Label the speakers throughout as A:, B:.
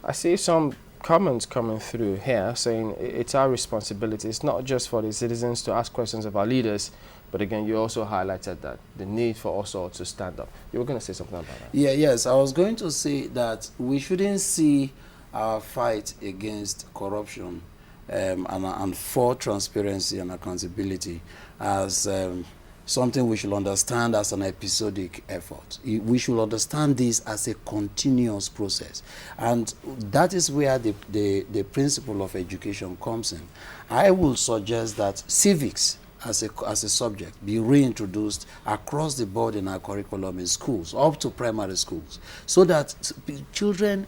A: I see some comments coming through here saying it's our responsibility. It's not just for the citizens to ask questions of our leaders, but again, you also highlighted that the need for us all to stand up. You were going to say something about that.
B: Yeah, yes, I was going to say that we shouldn't see our fight against corruption and for transparency and accountability as something we should understand as an episodic effort. We should understand this as a continuous process. And that is where the principle of education comes in. I will suggest that civics as a subject be reintroduced across the board in our curriculum in schools, up to primary schools, so that children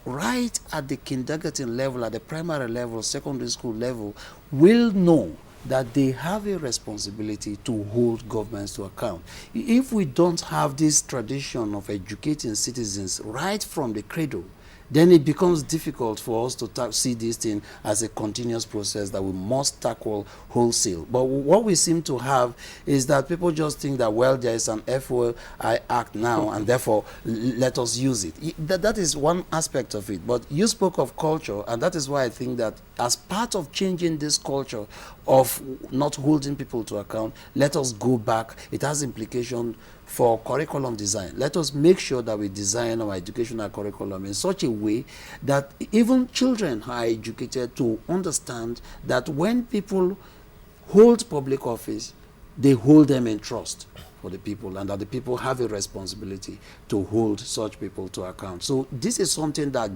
B: right at the kindergarten level, at the primary level, secondary school level, will know that they have a responsibility to hold governments to account. If we don't have this tradition of educating citizens right from the cradle, then it becomes difficult for us to see this thing as a continuous process that we must tackle wholesale. But what we seem to have is that people just think that, well, there is an FOI Act now, and therefore let us use it. That is one aspect of it. But you spoke of culture, and that is why I think that as part of changing this culture of not holding people to account, let us go back. It has implication for curriculum design. Let us make sure that we design our educational curriculum in such a way that even children are educated to understand that when people hold public office, they hold them in trust for the people, and that the people have a responsibility to hold such people to account. So this is something that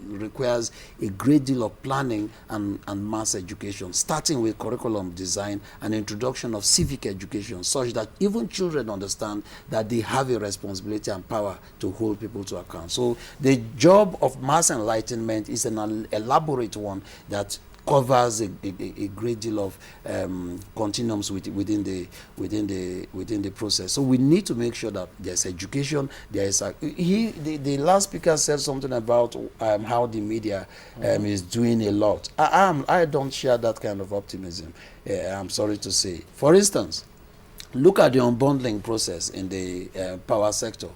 B: requires a great deal of planning and mass education, starting with curriculum design and introduction of civic education, such that even children understand that they have a responsibility and power to hold people to account. So the job of mass enlightenment is an elaborate one that covers a great deal of continuums within the process. So we need to make sure that there's education. There is the last speaker said something about how the media is doing a lot. I don't share that kind of optimism. I'm sorry to say. For instance, look at the unbundling process in the power sector.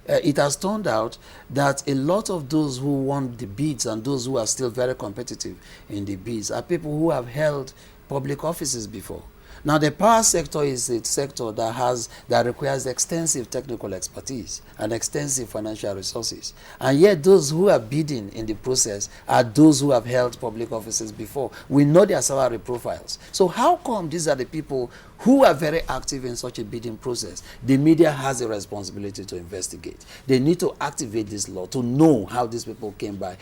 B: It has turned out that a lot of those who won the bids and those who are still very competitive in the bids are people who have held public offices before. Now, the power sector is a sector that requires extensive technical expertise and extensive financial resources. And yet those who are bidding in the process are those who have held public offices before. We know their salary profiles. So how come these are the people who are very active in such a bidding process? The media has a responsibility to investigate. They need to activate this law to know how these people came by,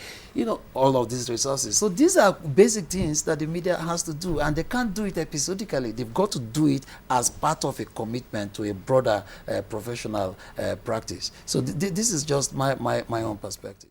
B: all of these resources. So these are basic things that the media has to do, and they can't do it episodically. They've got to do it as part of a commitment to a broader professional practice. So this is just my own perspective.